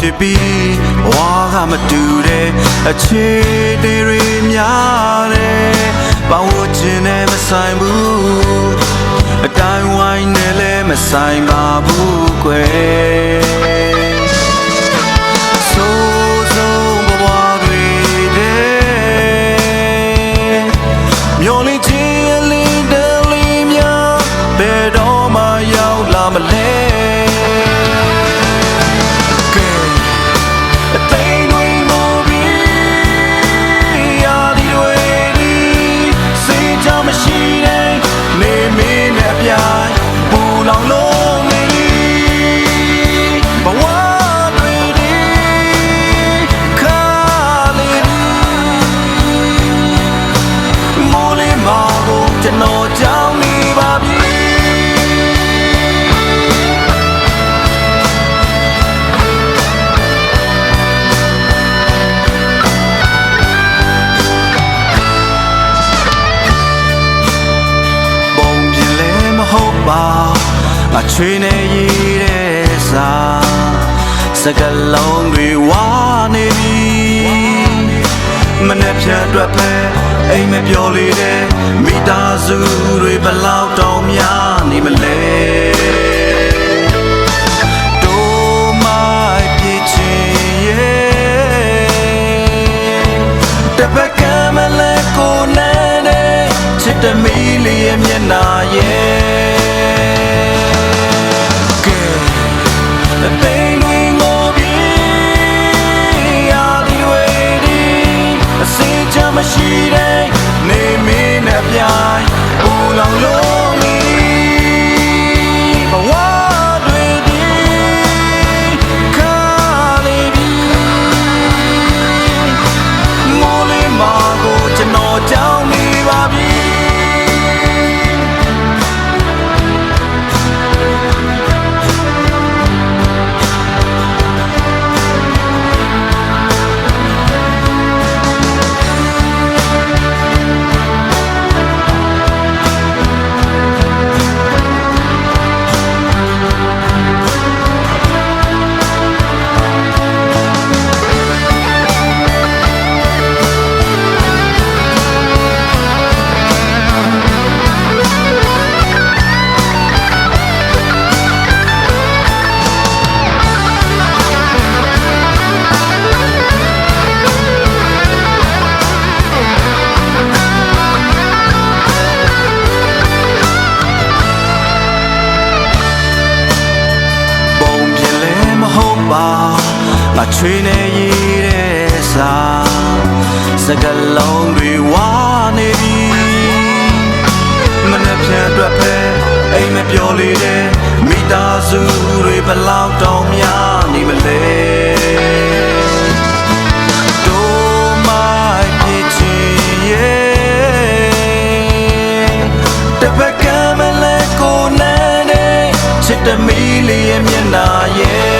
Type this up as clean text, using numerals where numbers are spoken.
ဖြစ်ပြီးဘဝကမတူတဲ့အခြေအနေတွေများတယ်ပတ်ဝန်းကျင်နဲ့မဆိုင်ဘူးအတိုင်းဝိုင်းနဲ့လည်းမဆိုင်ပါဘူးကွယ်စိုးစိုးဘဝတွေတဲ့မျောလင်းခြင်းအလင်းတလေးများဘယ်တော့မှရောက်လာမလဲကျွန်တော်ကြောင်းနေပါပြီပုံပြင်လည်းမဟုတ်ပါအချွေနဲ့ရည်တဲ့စာစကလုံးတွေဝါနေပြီမနေ့ဖြတ်အတွက်ပဲအိမ်မပြောလေတဲ့မိသားစုတွေဘလောက်တောင်များနေမလဲတို့မိုက်ပြချင်ရဲ့တပတ်ကမလဲကိုနဲ့တဲ့ချစ်တမီလေးရဲ့မျက်နှာရဲ့ကဲအသိတွေငိုပြီးရာဒီဝေဒီအစင်ချမရှိတဲ့နေမင်းနဲ့ပြိုင်ဘူလောင်လုံးမီဘဝတွေဒီခါလေးဒီမိုးလေးမာကိုကျွန်တော်ကြောင်းနေပါပြီငါချွေနဲ့ရည်တဲ့စာစကလုံးတွေဝါနေပြီမနေ့ဖြတ်အတွက်ပဲအိမ်မပြောလေတဲ့မိသားစုတွေဘလောက်တောင်များနေမလဲတို့မိုက်ပြချင်ရဲ့တပတ်ကမလဲကိုနဲ့တဲ့ချစ်တမီလေးရဲ့မျက်နှာရဲ့